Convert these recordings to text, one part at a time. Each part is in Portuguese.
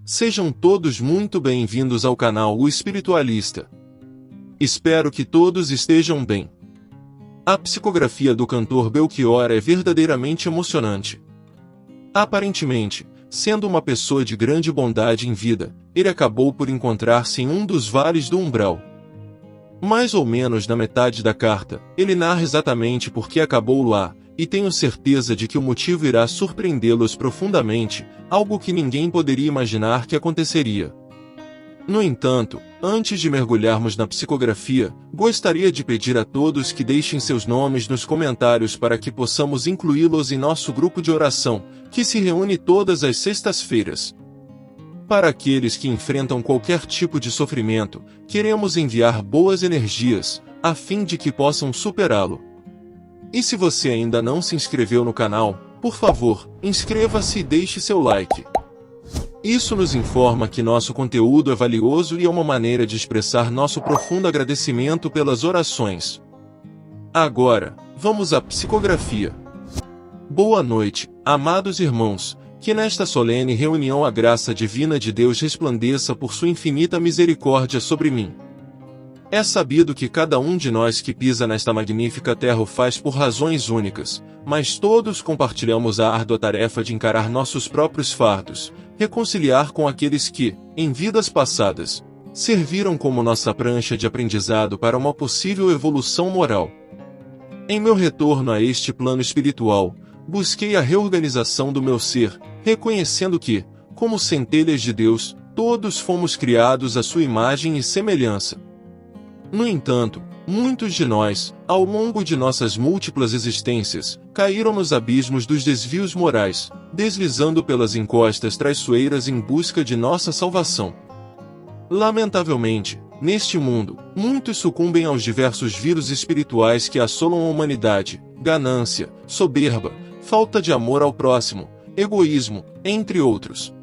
Sejam todos muito bem-vindos ao canal O Espiritualista. Espero que todos estejam bem. A psicografia do cantor Belchior é verdadeiramente emocionante. Aparentemente, sendo uma pessoa de grande bondade em vida, ele acabou por encontrar-se em um dos vales do umbral. Mais ou menos na metade da carta, ele narra exatamente por que acabou lá, e tenho certeza de que o motivo irá surpreendê-los profundamente, algo que ninguém poderia imaginar que aconteceria. No entanto, antes de mergulharmos na psicografia, gostaria de pedir a todos que deixem seus nomes nos comentários para que possamos incluí-los em nosso grupo de oração, que se reúne todas as sextas-feiras. Para aqueles que enfrentam qualquer tipo de sofrimento, queremos enviar boas energias, a fim de que possam superá-lo. E se você ainda não se inscreveu no canal, por favor, inscreva-se e deixe seu like. Isso nos informa que nosso conteúdo é valioso e é uma maneira de expressar nosso profundo agradecimento pelas orações. Agora, vamos à psicografia. Boa noite, amados irmãos, que nesta solene reunião a graça divina de Deus resplandeça por sua infinita misericórdia sobre mim. É sabido que cada um de nós que pisa nesta magnífica terra o faz por razões únicas, mas todos compartilhamos a árdua tarefa de encarar nossos próprios fardos, reconciliar com aqueles que, em vidas passadas, serviram como nossa prancha de aprendizado para uma possível evolução moral. Em meu retorno a este plano espiritual, busquei a reorganização do meu ser, reconhecendo que, como centelhas de Deus, todos fomos criados à sua imagem e semelhança. No entanto, muitos de nós, ao longo de nossas múltiplas existências, caíram nos abismos dos desvios morais, deslizando pelas encostas traiçoeiras em busca de nossa salvação. Lamentavelmente, neste mundo, muitos sucumbem aos diversos vírus espirituais que assolam a humanidade: ganância, soberba, falta de amor ao próximo, egoísmo, entre outros.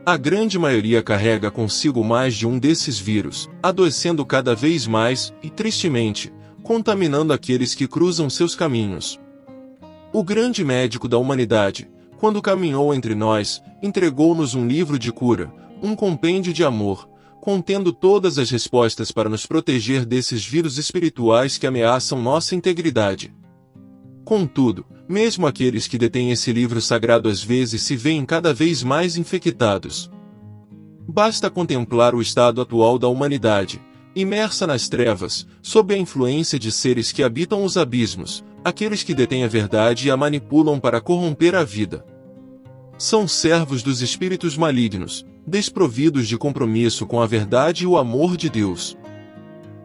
A grande maioria carrega consigo mais de um desses vírus, adoecendo cada vez mais e, tristemente, contaminando aqueles que cruzam seus caminhos. O grande médico da humanidade, quando caminhou entre nós, entregou-nos um livro de cura, um compêndio de amor, contendo todas as respostas para nos proteger desses vírus espirituais que ameaçam nossa integridade. Contudo, mesmo aqueles que detêm esse livro sagrado às vezes se veem cada vez mais infectados. Basta contemplar o estado atual da humanidade, imersa nas trevas, sob a influência de seres que habitam os abismos, aqueles que detêm a verdade e a manipulam para corromper a vida. São servos dos espíritos malignos, desprovidos de compromisso com a verdade e o amor de Deus.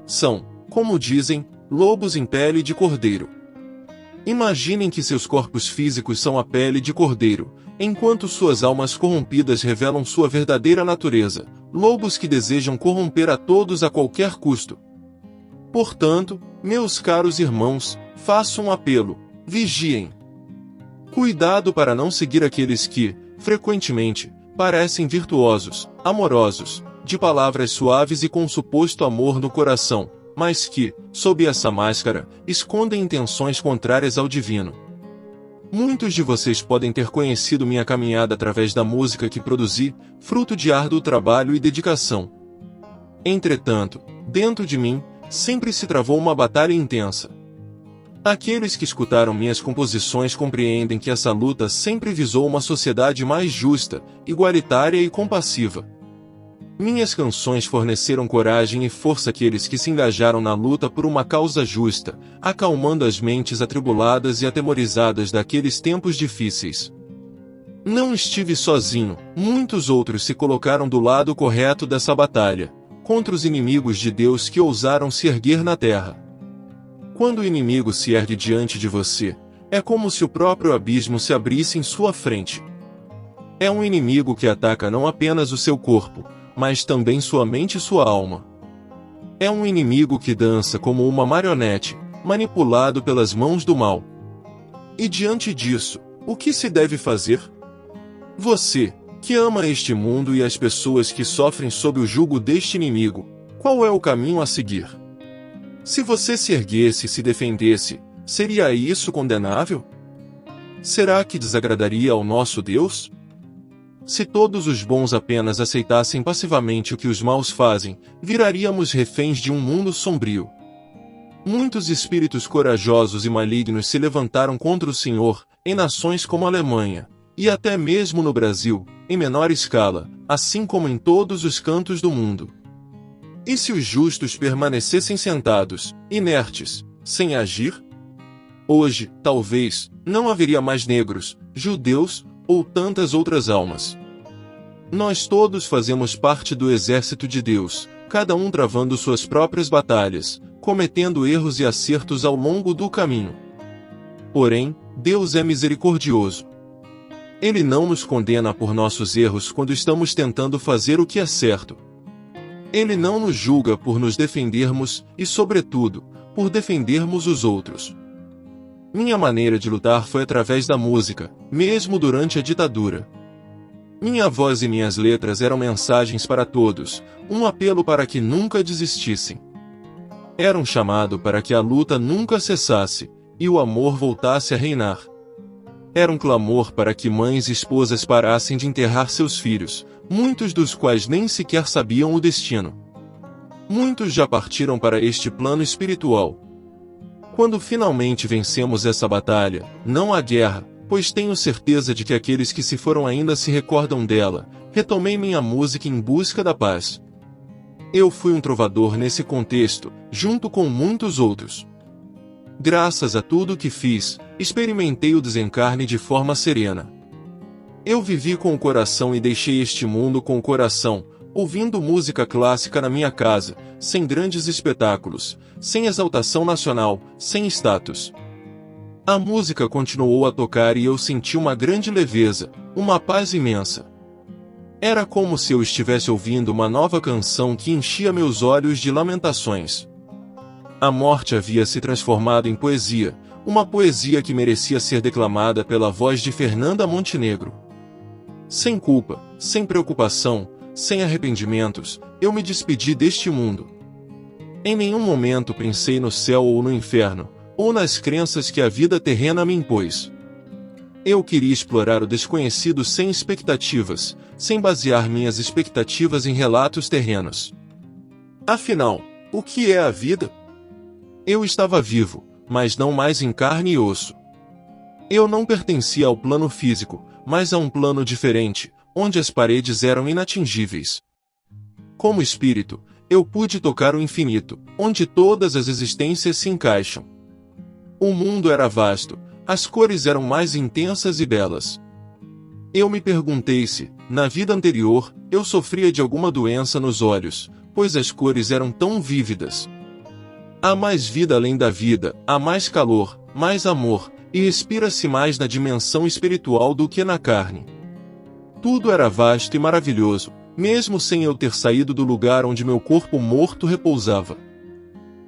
São, como dizem, lobos em pele de cordeiro. Imaginem que seus corpos físicos são a pele de cordeiro, enquanto suas almas corrompidas revelam sua verdadeira natureza, lobos que desejam corromper a todos a qualquer custo. Portanto, meus caros irmãos, faço um apelo: vigiem. Cuidado para não seguir aqueles que, frequentemente, parecem virtuosos, amorosos, de palavras suaves e com suposto amor no coração, mas que, sob essa máscara, escondem intenções contrárias ao divino. Muitos de vocês podem ter conhecido minha caminhada através da música que produzi, fruto de árduo trabalho e dedicação. Entretanto, dentro de mim, sempre se travou uma batalha intensa. Aqueles que escutaram minhas composições compreendem que essa luta sempre visou uma sociedade mais justa, igualitária e compassiva. Minhas canções forneceram coragem e força àqueles que se engajaram na luta por uma causa justa, acalmando as mentes atribuladas e atemorizadas daqueles tempos difíceis. Não estive sozinho, muitos outros se colocaram do lado correto dessa batalha, contra os inimigos de Deus que ousaram se erguer na terra. Quando o inimigo se ergue diante de você, é como se o próprio abismo se abrisse em sua frente. É um inimigo que ataca não apenas o seu corpo, mas também sua mente e sua alma. É um inimigo que dança como uma marionete, manipulado pelas mãos do mal. E diante disso, o que se deve fazer? Você, que ama este mundo e as pessoas que sofrem sob o jugo deste inimigo, qual é o caminho a seguir? Se você se erguesse e se defendesse, seria isso condenável? Será que desagradaria ao nosso Deus? Se todos os bons apenas aceitassem passivamente o que os maus fazem, viraríamos reféns de um mundo sombrio. Muitos espíritos corajosos e malignos se levantaram contra o Senhor, em nações como a Alemanha, e até mesmo no Brasil, em menor escala, assim como em todos os cantos do mundo. E se os justos permanecessem sentados, inertes, sem agir? Hoje, talvez, não haveria mais negros, judeus, ou tantas outras almas. Nós todos fazemos parte do exército de Deus, cada um travando suas próprias batalhas, cometendo erros e acertos ao longo do caminho. Porém, Deus é misericordioso. Ele não nos condena por nossos erros quando estamos tentando fazer o que é certo. Ele não nos julga por nos defendermos e, sobretudo, por defendermos os outros. Minha maneira de lutar foi através da música, mesmo durante a ditadura. Minha voz e minhas letras eram mensagens para todos, um apelo para que nunca desistissem. Era um chamado para que a luta nunca cessasse, e o amor voltasse a reinar. Era um clamor para que mães e esposas parassem de enterrar seus filhos, muitos dos quais nem sequer sabiam o destino. Muitos já partiram para este plano espiritual. Quando finalmente vencemos essa batalha, não há guerra, pois tenho certeza de que aqueles que se foram ainda se recordam dela. Retomei minha música em busca da paz. Eu fui um trovador nesse contexto, junto com muitos outros. Graças a tudo o que fiz, experimentei o desencarne de forma serena. Eu vivi com o coração e deixei este mundo com o coração, ouvindo música clássica na minha casa, sem grandes espetáculos, sem exaltação nacional, sem status. A música continuou a tocar e eu senti uma grande leveza, uma paz imensa. Era como se eu estivesse ouvindo uma nova canção que enchia meus olhos de lamentações. A morte havia se transformado em poesia, uma poesia que merecia ser declamada pela voz de Fernanda Montenegro. Sem culpa, sem preocupação, sem arrependimentos, eu me despedi deste mundo. Em nenhum momento pensei no céu ou no inferno, ou nas crenças que a vida terrena me impôs. Eu queria explorar o desconhecido sem expectativas, sem basear minhas expectativas em relatos terrenos. Afinal, o que é a vida? Eu estava vivo, mas não mais em carne e osso. Eu não pertencia ao plano físico, mas a um plano diferente, onde as paredes eram inatingíveis. Como espírito, eu pude tocar o infinito, onde todas as existências se encaixam. O mundo era vasto, as cores eram mais intensas e belas. Eu me perguntei se, na vida anterior, eu sofria de alguma doença nos olhos, pois as cores eram tão vívidas. Há mais vida além da vida, há mais calor, mais amor, e respira-se mais na dimensão espiritual do que na carne. Tudo era vasto e maravilhoso, mesmo sem eu ter saído do lugar onde meu corpo morto repousava.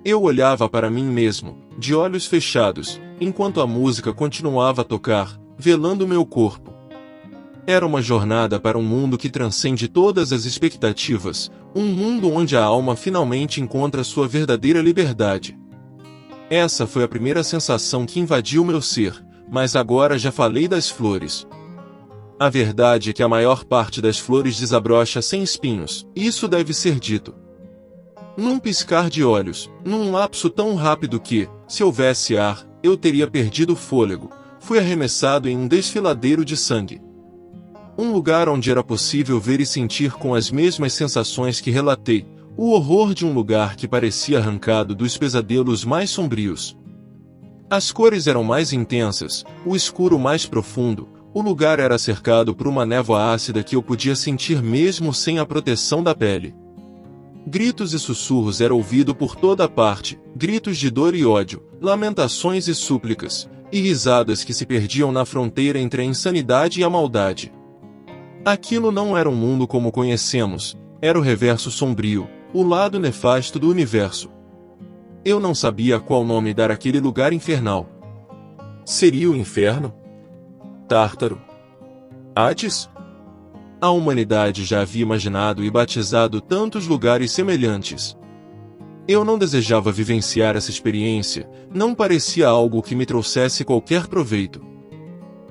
Eu olhava para mim mesmo, de olhos fechados, enquanto a música continuava a tocar, velando meu corpo. Era uma jornada para um mundo que transcende todas as expectativas, um mundo onde a alma finalmente encontra sua verdadeira liberdade. Essa foi a primeira sensação que invadiu meu ser, mas agora já falei das flores. A verdade é que a maior parte das flores desabrocha sem espinhos, isso deve ser dito. Num piscar de olhos, num lapso tão rápido que, se houvesse ar, eu teria perdido o fôlego, fui arremessado em um desfiladeiro de sangue. Um lugar onde era possível ver e sentir com as mesmas sensações que relatei, o horror de um lugar que parecia arrancado dos pesadelos mais sombrios. As cores eram mais intensas, o escuro mais profundo, o lugar era cercado por uma névoa ácida que eu podia sentir mesmo sem a proteção da pele. Gritos e sussurros eram ouvidos por toda parte, gritos de dor e ódio, lamentações e súplicas, e risadas que se perdiam na fronteira entre a insanidade e a maldade. Aquilo não era um mundo como conhecemos, era o reverso sombrio, o lado nefasto do universo. Eu não sabia qual nome dar àquele lugar infernal. Seria o inferno? Tártaro? Hades? A humanidade já havia imaginado e batizado tantos lugares semelhantes. Eu não desejava vivenciar essa experiência, não parecia algo que me trouxesse qualquer proveito.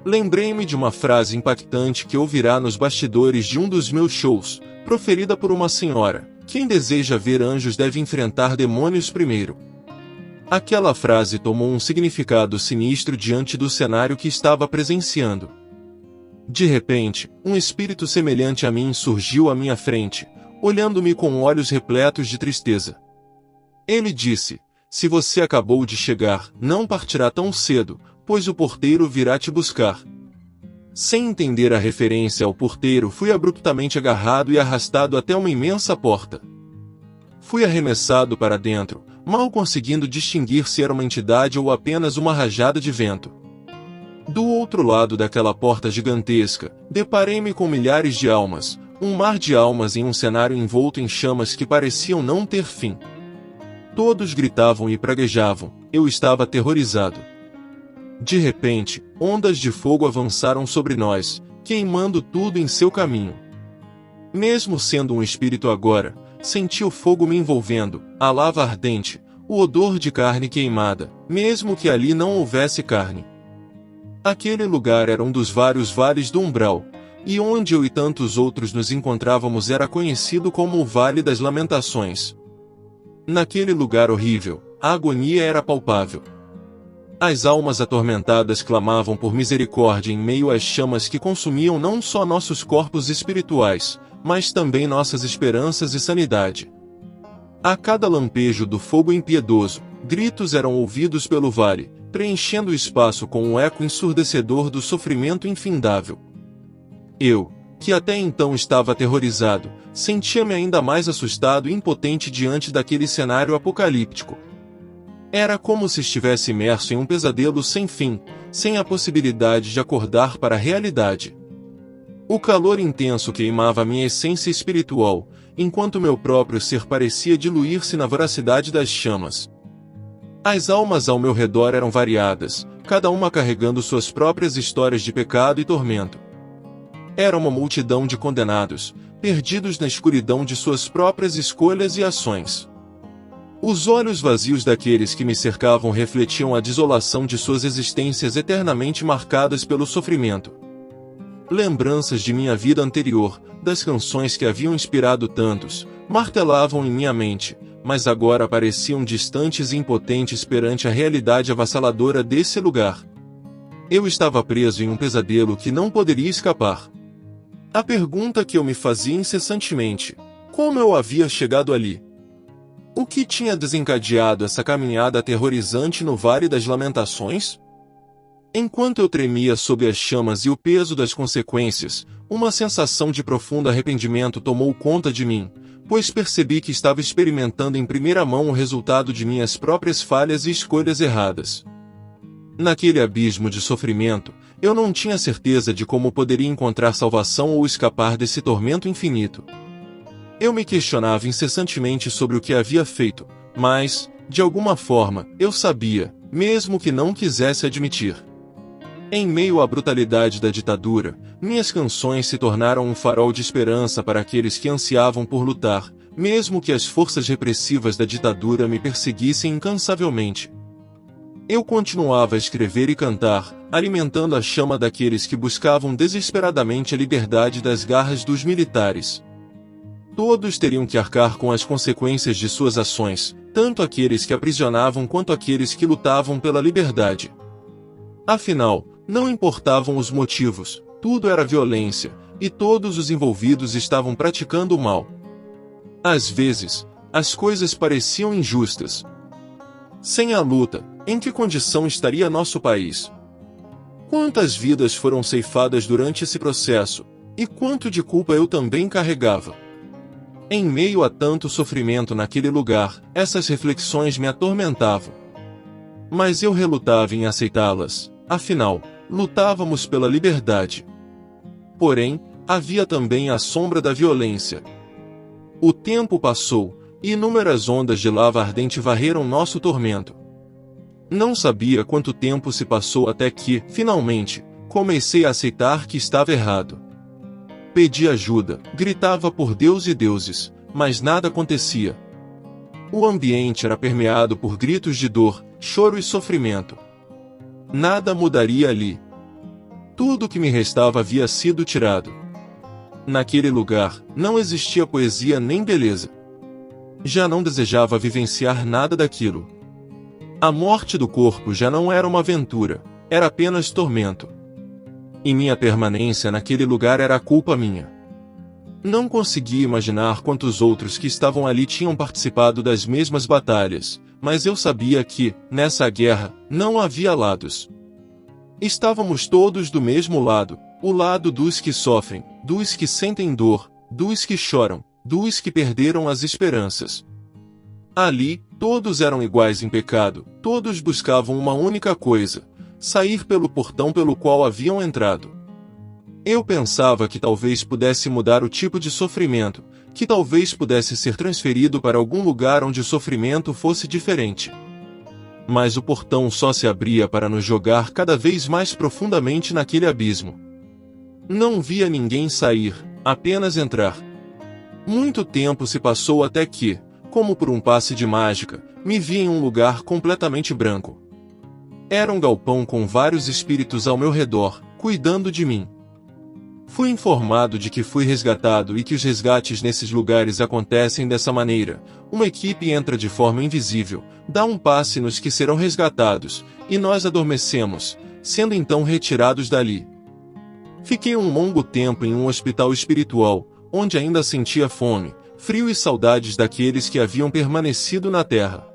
Lembrei-me de uma frase impactante que ouvirá nos bastidores de um dos meus shows, proferida por uma senhora: quem deseja ver anjos deve enfrentar demônios primeiro. Aquela frase tomou um significado sinistro diante do cenário que estava presenciando. De repente, um espírito semelhante a mim surgiu à minha frente, olhando-me com olhos repletos de tristeza. Ele disse: se você acabou de chegar, não partirá tão cedo, pois o porteiro virá te buscar. Sem entender a referência ao porteiro, fui abruptamente agarrado e arrastado até uma imensa porta. Fui arremessado para dentro, mal conseguindo distinguir se era uma entidade ou apenas uma rajada de vento. Do outro lado daquela porta gigantesca, deparei-me com milhares de almas, um mar de almas em um cenário envolto em chamas que pareciam não ter fim. Todos gritavam e praguejavam, eu estava aterrorizado. De repente, ondas de fogo avançaram sobre nós, queimando tudo em seu caminho. Mesmo sendo um espírito agora, senti o fogo me envolvendo, a lava ardente, o odor de carne queimada, mesmo que ali não houvesse carne. Aquele lugar era um dos vários vales do Umbral, e onde eu e tantos outros nos encontrávamos era conhecido como o Vale das Lamentações. Naquele lugar horrível, a agonia era palpável. As almas atormentadas clamavam por misericórdia em meio às chamas que consumiam não só nossos corpos espirituais, mas também nossas esperanças e sanidade. A cada lampejo do fogo impiedoso, gritos eram ouvidos pelo vale, preenchendo o espaço com um eco ensurdecedor do sofrimento infindável. Eu, que até então estava aterrorizado, sentia-me ainda mais assustado e impotente diante daquele cenário apocalíptico. Era como se estivesse imerso em um pesadelo sem fim, sem a possibilidade de acordar para a realidade. O calor intenso queimava minha essência espiritual, enquanto meu próprio ser parecia diluir-se na voracidade das chamas. As almas ao meu redor eram variadas, cada uma carregando suas próprias histórias de pecado e tormento. Era uma multidão de condenados, perdidos na escuridão de suas próprias escolhas e ações. Os olhos vazios daqueles que me cercavam refletiam a desolação de suas existências eternamente marcadas pelo sofrimento. Lembranças de minha vida anterior, das canções que haviam inspirado tantos, martelavam em minha mente, mas agora pareciam distantes e impotentes perante a realidade avassaladora desse lugar. Eu estava preso em um pesadelo que não poderia escapar. A pergunta que eu me fazia incessantemente: como eu havia chegado ali? O que tinha desencadeado essa caminhada aterrorizante no Vale das Lamentações? Enquanto eu tremia sob as chamas e o peso das consequências, uma sensação de profundo arrependimento tomou conta de mim, pois percebi que estava experimentando em primeira mão o resultado de minhas próprias falhas e escolhas erradas. Naquele abismo de sofrimento, eu não tinha certeza de como poderia encontrar salvação ou escapar desse tormento infinito. Eu me questionava incessantemente sobre o que havia feito, mas, de alguma forma, eu sabia, mesmo que não quisesse admitir. Em meio à brutalidade da ditadura, minhas canções se tornaram um farol de esperança para aqueles que ansiavam por lutar, mesmo que as forças repressivas da ditadura me perseguissem incansavelmente. Eu continuava a escrever e cantar, alimentando a chama daqueles que buscavam desesperadamente a liberdade das garras dos militares. Todos teriam que arcar com as consequências de suas ações, tanto aqueles que aprisionavam quanto aqueles que lutavam pela liberdade. Afinal, não importavam os motivos, tudo era violência, e todos os envolvidos estavam praticando o mal. Às vezes, as coisas pareciam injustas. Sem a luta, em que condição estaria nosso país? Quantas vidas foram ceifadas durante esse processo, e quanto de culpa eu também carregava? Em meio a tanto sofrimento naquele lugar, essas reflexões me atormentavam. Mas eu relutava em aceitá-las, afinal, lutávamos pela liberdade. Porém, havia também a sombra da violência. O tempo passou, e inúmeras ondas de lava ardente varreram nosso tormento. Não sabia quanto tempo se passou até que, finalmente, comecei a aceitar que estava errado. Pedi ajuda, gritava por Deus e deuses, mas nada acontecia. O ambiente era permeado por gritos de dor, choro e sofrimento. Nada mudaria ali. Tudo o que me restava havia sido tirado. Naquele lugar, não existia poesia nem beleza. Já não desejava vivenciar nada daquilo. A morte do corpo já não era uma aventura, era apenas tormento. E minha permanência naquele lugar era culpa minha. Não conseguia imaginar quantos outros que estavam ali tinham participado das mesmas batalhas, mas eu sabia que, nessa guerra, não havia lados. Estávamos todos do mesmo lado, o lado dos que sofrem, dos que sentem dor, dos que choram, dos que perderam as esperanças. Ali, todos eram iguais em pecado, todos buscavam uma única coisa: sair pelo portão pelo qual haviam entrado. Eu pensava que talvez pudesse mudar o tipo de sofrimento, que talvez pudesse ser transferido para algum lugar onde o sofrimento fosse diferente. Mas o portão só se abria para nos jogar cada vez mais profundamente naquele abismo. Não via ninguém sair, apenas entrar. Muito tempo se passou até que, como por um passe de mágica, me vi em um lugar completamente branco. Era um galpão com vários espíritos ao meu redor, cuidando de mim. Fui informado de que fui resgatado e que os resgates nesses lugares acontecem dessa maneira: uma equipe entra de forma invisível, dá um passe nos que serão resgatados, e nós adormecemos, sendo então retirados dali. Fiquei um longo tempo em um hospital espiritual, onde ainda sentia fome, frio e saudades daqueles que haviam permanecido na Terra.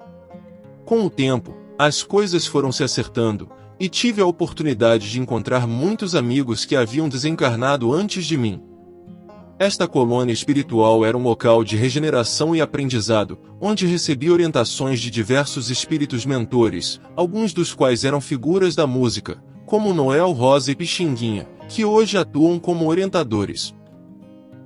Com o tempo, as coisas foram se acertando, e tive a oportunidade de encontrar muitos amigos que haviam desencarnado antes de mim. Esta colônia espiritual era um local de regeneração e aprendizado, onde recebi orientações de diversos espíritos mentores, alguns dos quais eram figuras da música, como Noel Rosa e Pixinguinha, que hoje atuam como orientadores.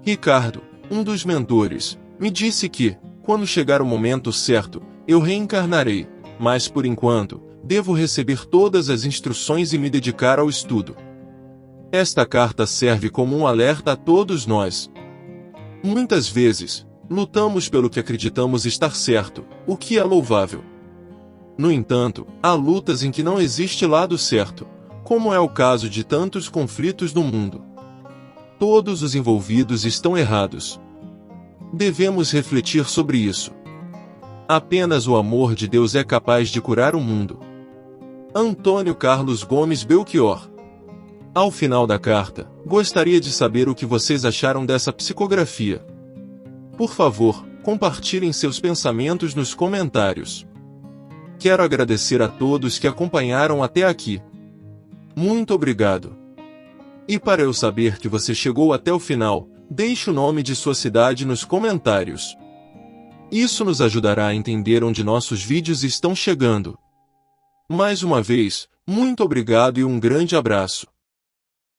Ricardo, um dos mentores, me disse que, quando chegar o momento certo, eu reencarnarei, mas por enquanto, devo receber todas as instruções e me dedicar ao estudo. Esta carta serve como um alerta a todos nós. Muitas vezes, lutamos pelo que acreditamos estar certo, o que é louvável. No entanto, há lutas em que não existe lado certo, como é o caso de tantos conflitos no mundo. Todos os envolvidos estão errados. Devemos refletir sobre isso. Apenas o amor de Deus é capaz de curar o mundo. Antônio Carlos Gomes Belchior. Ao final da carta, gostaria de saber o que vocês acharam dessa psicografia. Por favor, compartilhem seus pensamentos nos comentários. Quero agradecer a todos que acompanharam até aqui. Muito obrigado. E para eu saber que você chegou até o final, deixe o nome de sua cidade nos comentários. Isso nos ajudará a entender onde nossos vídeos estão chegando. Mais uma vez, muito obrigado e um grande abraço.